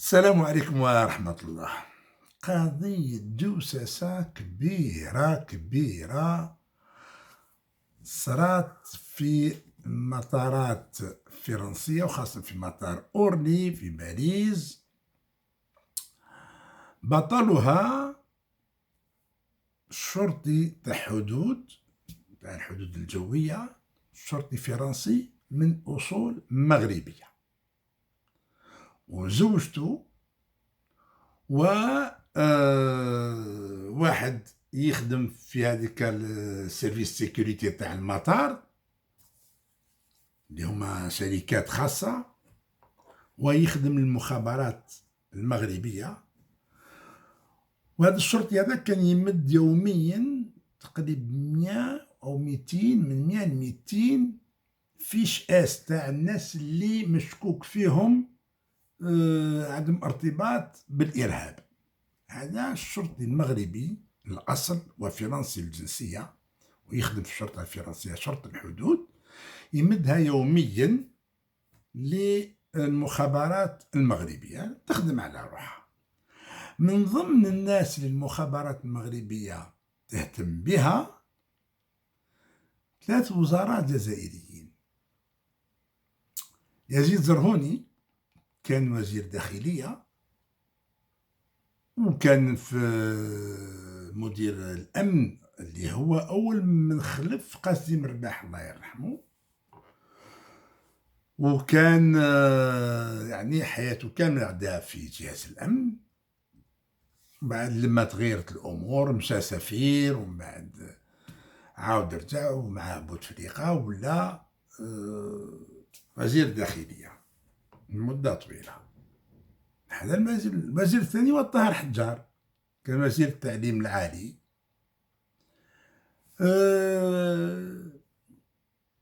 السلام عليكم ورحمة الله. قضية جوسسة كبيرة كبيرة صرات في مطارات فرنسية، وخاصة في مطار أورلي في باريس. بطلها شرطي تاع الحدود الجوية، شرطي فرنسي من أصول مغربية، وزوجته و واحد يخدم في هذيك السيرفيس سيكوريتي تاع المطار اللي هما شركات خاصة، ويخدم المخابرات المغربية. وهذا الشرطي هذا كان يمد يوميا تقريبا 100 أو 200، من 100 ل 200 فيش اس تاع الناس اللي مشكوك فيهم عندهم ارتباط بالإرهاب. هذا الشرطي المغربي الأصل وفرنسي الجنسية، ويخدم في الشرطة الفرنسية شرطة الحدود، يمدها يوميا للمخابرات المغربية تخدم على روحها. من ضمن الناس اللي المخابرات المغربية تهتم بها 3 وزراء جزائريين. يزيد زرهوني كان وزير داخلية، وكان في مدير الأمن اللي هو أول من خلف قاسم رباح الله يرحمه، وكان يعني حياته كاملة عداها في جهاز الأمن. بعد لما تغيرت الأمور مشى سفير، ومن بعد عاود رجع ومع بوتفليقة ولا وزير داخلية لمدة طويلة. هذا الوزير الثاني هو طاهر حجار، كان وزير التعليم العالي.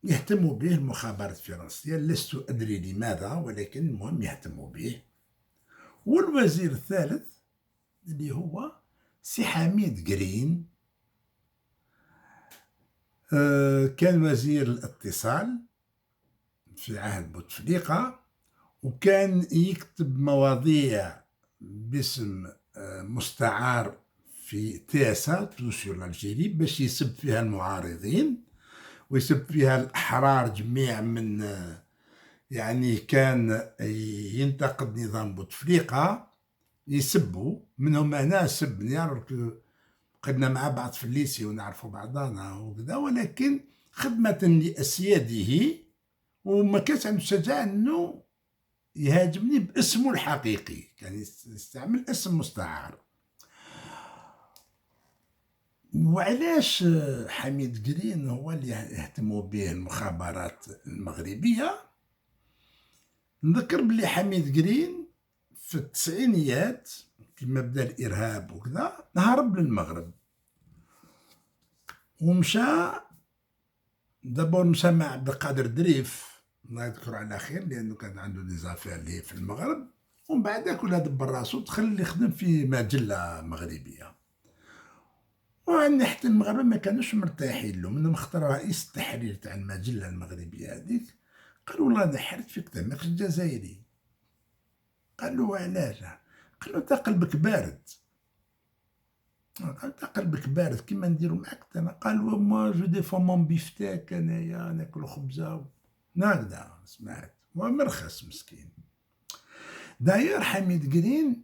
يهتم به المخابرات الفرنسية، لست أدري لماذا، ولكن المهم يهتم به. والوزير الثالث اللي هو سي حميد قرين، كان وزير الاتصال في عهد بوتفليقة، وكان يكتب مواضيع باسم مستعار في تيسا توسور الجيري باش يسب فيها المعارضين ويسب فيها الأحرار جميع من يعني كان ينتقد نظام بوتفليقة يسبوا منهم. أنا سبني قدنا مع بعض في الليسي ونعرفوا بعضنا وكذا، ولكن خدمة لأسياده، وما كانش عنده الشجاعة أنه يهاجمني باسمه الحقيقي، كان يستعمل اسم مستعار. وعلاش حميد قرين هو اللي يهتموا به المخابرات المغربية؟ نذكر بلي حميد قرين في التسعينيات كيما بدا الإرهاب وكذا هرب للمغرب، ومشى دابور مشى مع عبد القادر دريف الله يذكره على خير، لأنه كان عنده دي زافير ليه في المغرب، ومن بعد كلها دبر راسو دخل يخدم في مجلة مغربية. وعندنا حتى المغاربة ما كانوش مرتاحين له، منهم اختار رئيس التحرير تاع المجلة المغربية هذيك، قالوا والله أنا حرت فيك تماكش الجزائري. قال له علاش؟ قال له انت قلبك بارد. قال انت قلبك بارد كيما نديرو معاك انا. قال موا جو ديفون مون بيفتاك، انايا ناكل خبزة هكذا. سمعت هو مرخص مسكين. داير حميد قرين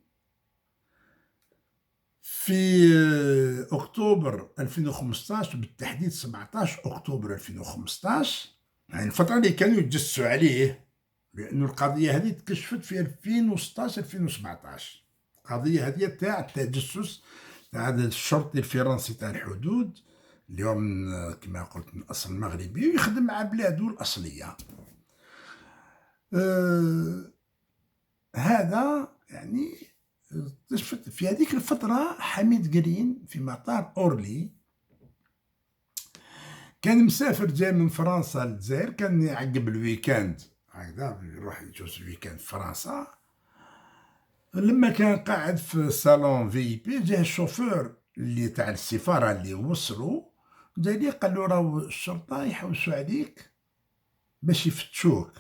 في أكتوبر 2015 بالتحديد 17 أكتوبر 2015، يعني الفترة اللي كانوا يتجسسوا عليه، لأنه القضية هذه تكشفت في 2016 2017. القضية هذه تاع التجسس تاع الشرطي الفرنسي تاع الحدود اللي هو من كما قلت من أصل مغربي ويخدم مع بلاده الأصلية. هذا يعني في هذيك الفترة حميد قرين في مطار أورلي كان مسافر جاي من فرنسا للجزائر، كان يعقب الويكاند هكذا يروح يجوز الويكاند في فرنسا. لما كان قاعد في صالون في بي جاه الشوفور اللي تاع السفارة اللي وصلوا، جا ليه قال له راهو الشرطة يحوسوا عليك باش يفتشوك.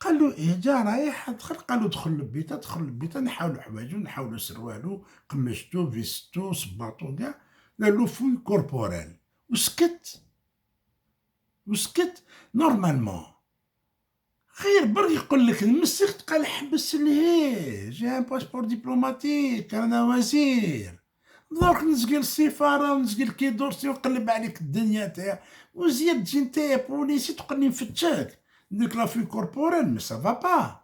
قال له إيه، جا رايح دخل، قال له دخل للبيتا، دخل للبيتا، نحاولو حوايجو، نحاولو سروالو، قمشتو، فيستو، صباطو كاع، دارلو فوي كوربورال وسكت. وسكت نورمالمون. غير برك يقول لك نمسك، تلقى حبس لهيه، جي ان باسبور دبلوماتيك، انا وزير، درك نسقي السفاره ونسقي كي دورسي ونقلب عليك الدنيا تاع، وزيد تجي نتايا بوليسي تقول لي نفتشك، نديرك لافي كوربورال، مي سافا با.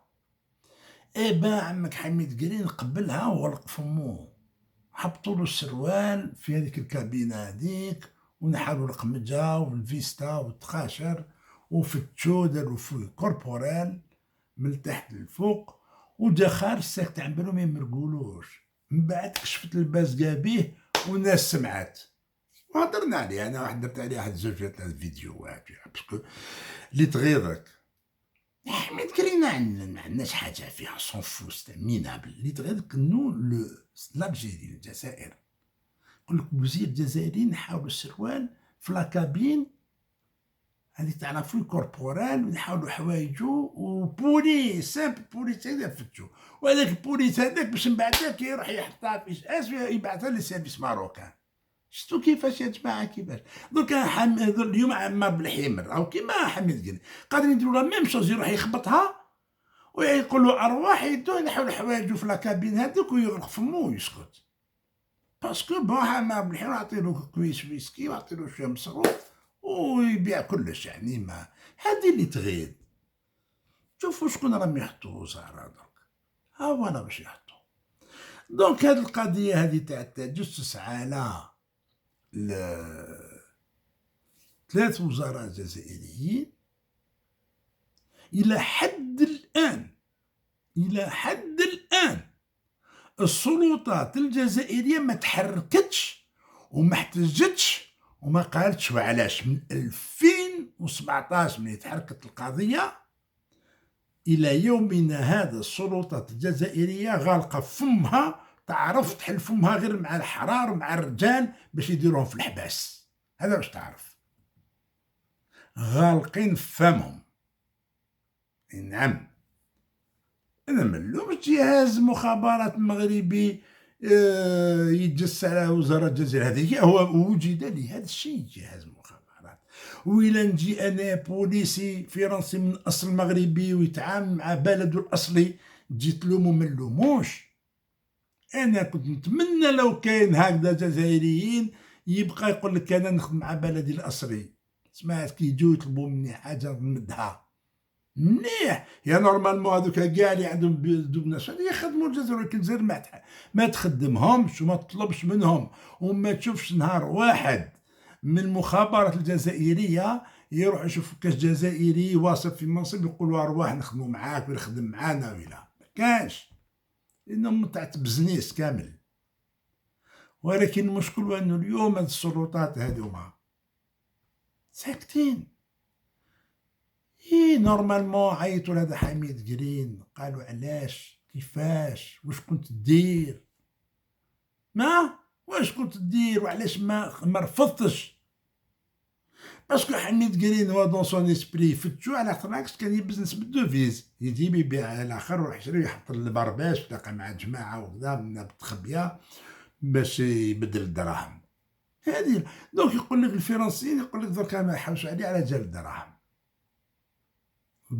اي با عمك حميد قرين قبلها وغلق فمو، هبطولو السروال في هذيك الكابينه هذيك، ونحاولو القمجه والفيستا والتقاشر، وفتشو دارو في كوربورال من تحت للفوق، وجا خارج ساكت عن بالو ما يمرقولوش. من بعد كشفت الباس بيه والناس سمعت، وهضرنا عليه، انا واحد درت عليه واحد زوج ثلاث فيديوهات، باسكو اللي تغيظك حميد كرينا ما عندناش حاجه فيها سون فوس مينابل. اللي تغيظك انو لالجيري الجزائر، يقول لك وزير جزائري نحاولوا السروال في لاكابين هذيك تاع لافوي كوربورال، ونحاولوا حوايجو، وبوليس سامبل بوليس هذا فتشو، وهذاك البوليس هذاك باش من بعداك يروح يحطها في اس يبعثها للسيرفيس ماروكان. شفتو كيفاش يا جماعه، كيفاش دركا اليوم عمار بالحمر او كيما حميد قال قادرين يديروا لا ميم شوز، يروح يخبطها ويقولوا ارواح يدو يحاولوا حوايجو في لاكابين هذوك ويغلق فمو ويسكت. باسكو بون عمار بالحمر عطيلو كويس ويسكي وعطيلو شويه مصروف ويبيع كلش، يعني ما هذه اللي تغيظ. شوفوا شكون راهم يحطوا وزاره درك، ها فوالا باش يحطوا. دونك هذه القضيه هذه تاع التجسس على ثلاث وزراء جزائريين، الى حد الان السلطات الجزائريه ما تحركتش وما احتجتش وما قالتش. وعلاش؟ من 2017 من تحركت القضيه الى يومنا هذا السلطات الجزائريه غالقه فمها، تعرف تحل فمها غير مع الحرار ومع الرجال باش يديروهم في الحباس. هذا باش تعرف، غالقين فمهم. نعم، انا ملومش جهاز مخابرات مغربي يتجسس على وزاره الجزائر، هذه هو وجد لهذا الشيء جهاز مخابرات. وإلا نجي انا بوليسي فرنسي من اصل مغربي ويتعامل مع بلده الاصلي تجي تلومو ما نلوموش. انا كنت نتمنى لو كاين هكذا جزائريين يبقى يقول لك انا نخدم مع بلدي الاصلي. سمعت كي يجوا يطلبوا مني حاجه نمدها مليح، يا نورمالمون هذوك كاع اللي عندهم ناس يخدموا الجزائر، ولكن الجزائر ما تخدمهمش وما تطلبش منهم، وما تشوفش نهار واحد من المخابرات الجزائريه يروح يشوف كاش جزائري واصل في منصب يقولوا ارواح نخدموا معاك ويخدم معانا، ولا ما كانش، لانهم تاع بزنيس كامل. ولكن المشكل انه اليوم هاد السلطات هذوما ساكتين. نورمالمون عيطوا لهذا حميد قرين، قالوا علاش، كيفاش، واش كنت دير، واش كنت دير، وعلاش ما رفضتش. باسكو حميد قرين هو دون سون اسبري يفتشو على خاطر كان يبزنس بالدوفيز، يجيب يبيع على الاخر ويروح يشري يحط البرباش، تلقى مع جماعه وكذا متخبيه باش يبدل الدراهم هذه. دونك يقول لك الفرنسيين يقول لك دركا ما يحوسوا عليه على جال الدراهم،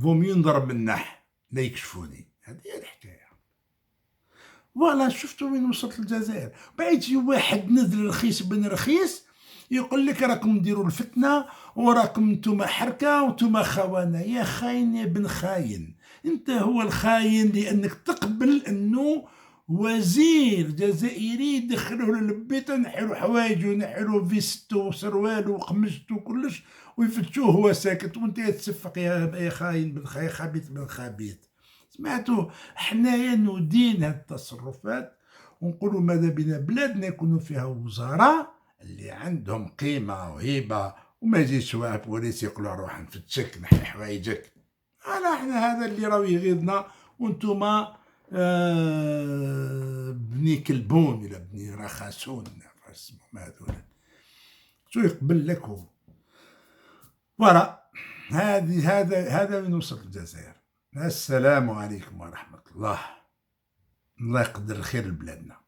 فومي نضرب من نح لا يكشفوني. هذه هي الحكايه. فوالا شفتوا وين وصلت الجزائر. بعد يجي واحد نزل رخيص بن رخيص يقول لك راكم ديروا الفتنه وراكم نتوما حركه وانتوما خونه. يا خاين يا بن خاين، انت هو الخاين لانك تقبل انه وزير جزائري يدخلوه للبيت، نحيرو حوايجو نحيرو فيستو وسروالو وقمجتو كلش ويفتشوه هو ساكت، وانت تسفق يا خاين بن خاين، خبيث بن خبيث. سمعتوا؟ حنايا ندين هاد التصرفات ونقولوا ماذا بنا بلادنا يكونوا فيها وزراء اللي عندهم قيمه وهيبه، وما يجيش واحد بوليس يقولوا روح نفتشك نحي حوايجك. احنا هذا اللي راهو يغيظنا، وانتوما بني كلبون ولا بني رخاسون اسمهم هذول، شو يقبل لكم. فوالا هذا وين وصلت الجزائر. السلام عليكم ورحمة الله. الله يقدر الخير لبلادنا.